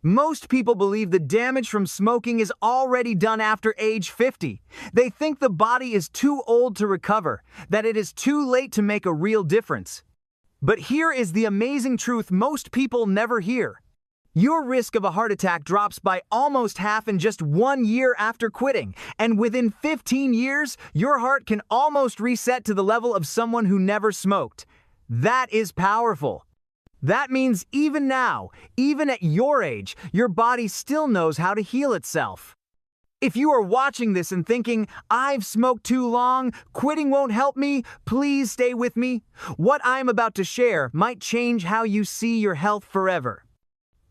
Most people believe the damage from smoking is already done after age 50. They think the body is too old to recover, that it is too late to make a real difference. But here is the amazing truth most people never hear. Your risk of a heart attack drops by almost half in just 1 year after quitting, and within 15 years, your heart can almost reset to the level of someone who never smoked. That is powerful. That means even now, even at your age, your body still knows how to heal itself. If you are watching this and thinking, "I've smoked too long, quitting won't help me," please stay with me. What I'm about to share might change how you see your health forever.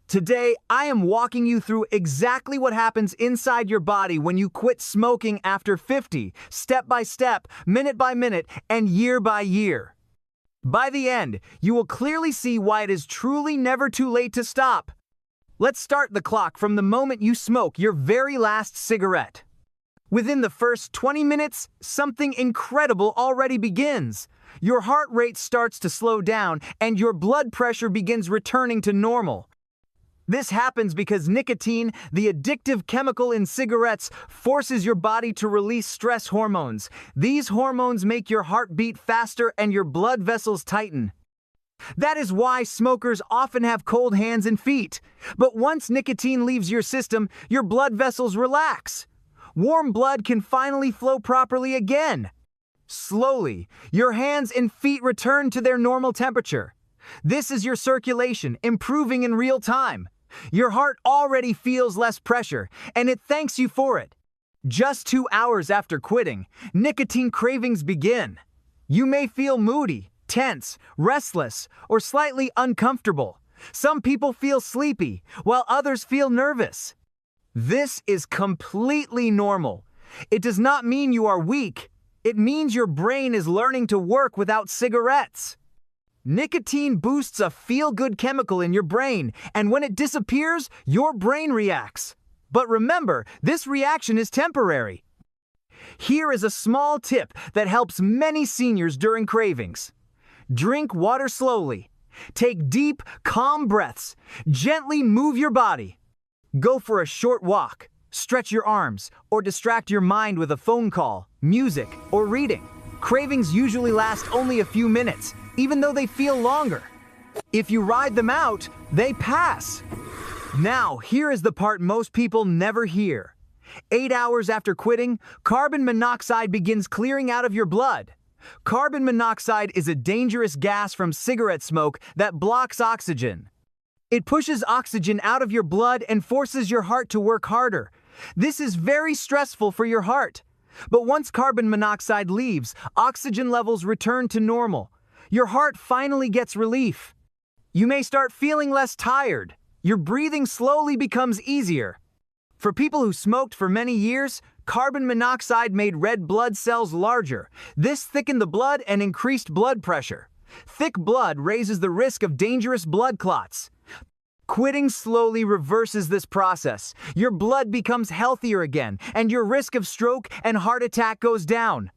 Today, I am walking you through exactly what happens inside your body when you quit smoking after 50, step by step, minute by minute, and year by year. By the end, you will clearly see why it is truly never too late to stop. Let's start the clock from the moment you smoke your very last cigarette. Within the first 20 minutes, something incredible already begins. Your heart rate starts to slow down and your blood pressure begins returning to normal. This happens because nicotine, the addictive chemical in cigarettes, forces your body to release stress hormones. These hormones make your heart beat faster and your blood vessels tighten. That is why smokers often have cold hands and feet. But once nicotine leaves your system, your blood vessels relax. Warm blood can finally flow properly again. Slowly, your hands and feet return to their normal temperature. This is your circulation improving in real time. Your heart already feels less pressure, and it thanks you for it. Just 2 hours after quitting, nicotine cravings begin. You may feel moody, tense, restless, or slightly uncomfortable. Some people feel sleepy, while others feel nervous. This is completely normal. It does not mean you are weak. It means your brain is learning to work without cigarettes. Nicotine boosts a feel-good chemical in your brain, and when it disappears, your brain reacts. But remember, this reaction is temporary. Here is a small tip that helps many seniors during cravings. Drink water slowly. Take deep, calm breaths. Gently move your body. Go for a short walk. Stretch your arms, or distract your mind with a phone call, music, or reading. Cravings usually last only a few minutes, even though they feel longer. If you ride them out, they pass. Now, here is the part most people never hear. 8 hours after quitting, carbon monoxide begins clearing out of your blood. Carbon monoxide is a dangerous gas from cigarette smoke that blocks oxygen. It pushes oxygen out of your blood and forces your heart to work harder. This is very stressful for your heart. But once carbon monoxide leaves, oxygen levels return to normal. Your heart finally gets relief. You may start feeling less tired. Your breathing slowly becomes easier. For people who smoked for many years, carbon monoxide made red blood cells larger. This thickened the blood and increased blood pressure. Thick blood raises the risk of dangerous blood clots. Quitting slowly reverses this process. Your blood becomes healthier again, and your risk of stroke and heart attack goes down.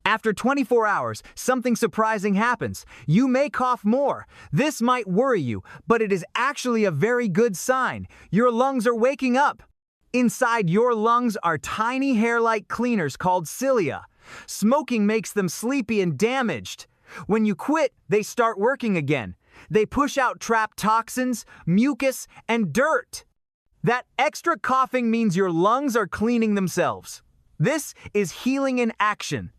After 24 hours, something surprising happens. You may cough more. This might worry you, but it is actually a very good sign. Your lungs are waking up. Inside your lungs are tiny hair-like cleaners called cilia. Smoking makes them sleepy and damaged. When you quit, they start working again. They push out trapped toxins, mucus, and dirt. That extra coughing means your lungs are cleaning themselves. This is healing in action.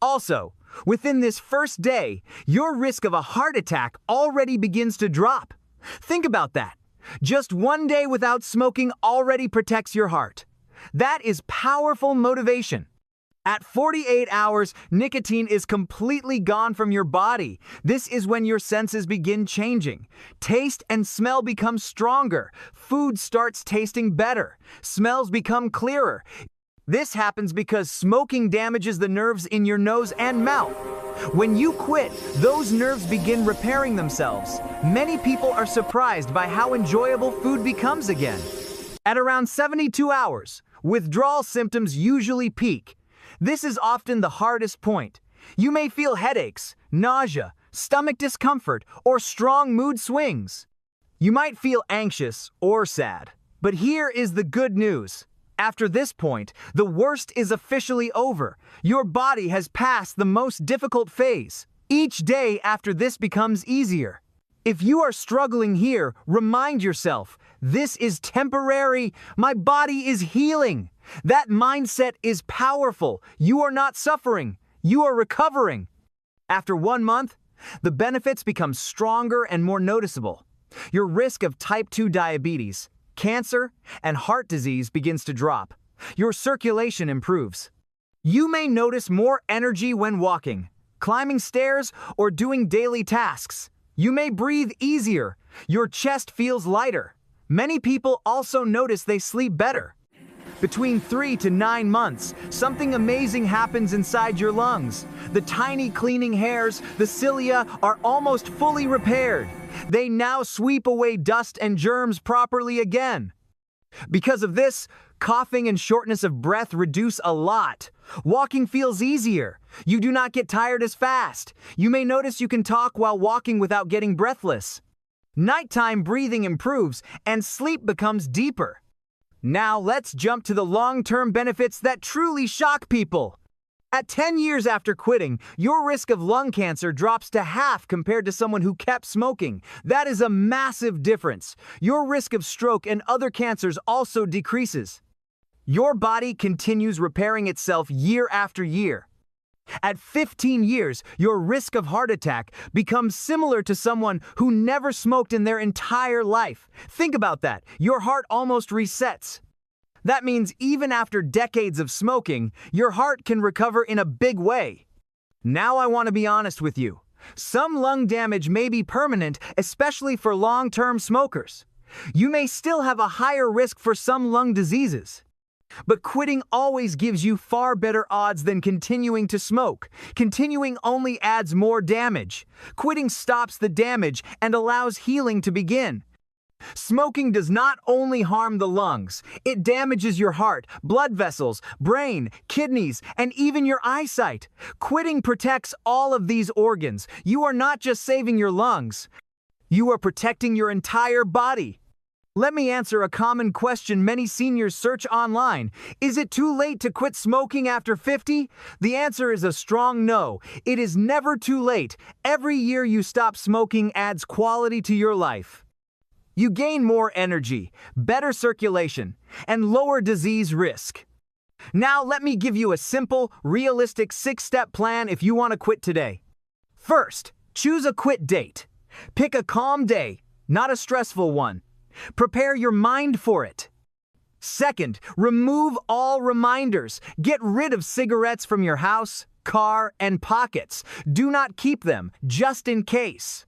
Also, within this first day, your risk of a heart attack already begins to drop. Think about that. Just 1 day without smoking already protects your heart. That is powerful motivation. At 48 hours, nicotine is completely gone from your body. This is when your senses begin changing. Taste and smell become stronger. Food starts tasting better. Smells become clearer. This happens because smoking damages the nerves in your nose and mouth. When you quit, those nerves begin repairing themselves. Many people are surprised by how enjoyable food becomes again. At around 72 hours, withdrawal symptoms usually peak. This is often the hardest point. You may feel headaches, nausea, stomach discomfort, or strong mood swings. You might feel anxious or sad, but here is the good news. After this point, the worst is officially over. Your body has passed the most difficult phase. Each day after this becomes easier. If you are struggling here, remind yourself, this is temporary. My body is healing. That mindset is powerful. You are not suffering. You are recovering. After 1 month, the benefits become stronger and more noticeable. Your risk of type 2 diabetes, cancer, and heart disease begins to drop. Your circulation improves. You may notice more energy when walking, climbing stairs, or doing daily tasks. You may breathe easier. Your chest feels lighter. Many people also notice they sleep better. Between 3 to 9 months, something amazing happens inside your lungs. The tiny cleaning hairs, the cilia, are almost fully repaired. They now sweep away dust and germs properly again. Because of this, coughing and shortness of breath reduce a lot. Walking feels easier. You do not get tired as fast. You may notice you can talk while walking without getting breathless. Nighttime breathing improves and sleep becomes deeper. Now let's jump to the long-term benefits that truly shock people. At 10 years after quitting, your risk of lung cancer drops to half compared to someone who kept smoking. That is a massive difference. Your risk of stroke and other cancers also decreases. Your body continues repairing itself year after year. At 15 years, your risk of heart attack becomes similar to someone who never smoked in their entire life. Think about that. Your heart almost resets. That means even after decades of smoking, your heart can recover in a big way. Now I want to be honest with you. Some lung damage may be permanent, especially for long-term smokers. You may still have a higher risk for some lung diseases. But quitting always gives you far better odds than continuing to smoke. Continuing only adds more damage. Quitting stops the damage and allows healing to begin. Smoking does not only harm the lungs, it damages your heart, blood vessels, brain, kidneys, and even your eyesight. Quitting protects all of these organs. You are not just saving your lungs, you are protecting your entire body. Let me answer a common question many seniors search online. Is it too late to quit smoking after 50? The answer is a strong no. It is never too late. Every year you stop smoking adds quality to your life. You gain more energy, better circulation, and lower disease risk. Now let me give you a simple, realistic 6-step plan if you want to quit today. First, choose a quit date. Pick a calm day, not a stressful one. Prepare your mind for it. Second, remove all reminders. Get rid of cigarettes from your house, car, and pockets. Do not keep them, just in case.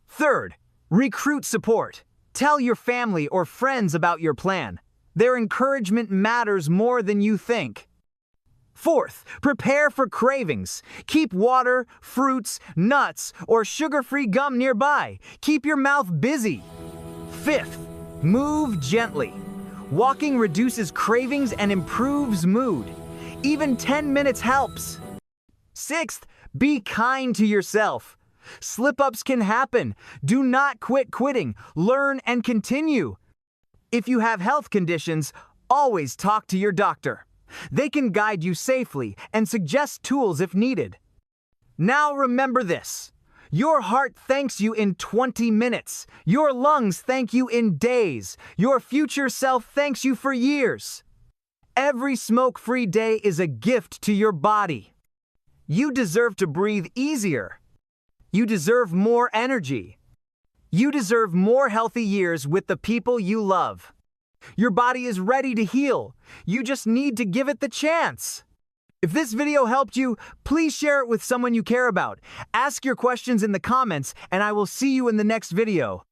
Third, recruit support. Tell your family or friends about your plan. Their encouragement matters more than you think. Fourth, prepare for cravings. Keep water, fruits, nuts, or sugar-free gum nearby. Keep your mouth busy. Fifth, move gently. Walking reduces cravings and improves mood. Even 10 minutes helps. Sixth, be kind to yourself. Slip-ups can happen. Do not quit quitting. Learn and continue. If you have health conditions, always talk to your doctor. They can guide you safely and suggest tools if needed. Now remember this. Your heart thanks you in 20 minutes. Your lungs thank you in days. Your future self thanks you for years. Every smoke-free day is a gift to your body. You deserve to breathe easier. You deserve more energy. You deserve more healthy years with the people you love. Your body is ready to heal. You just need to give it the chance. If this video helped you, please share it with someone you care about. Ask your questions in the comments, and I will see you in the next video.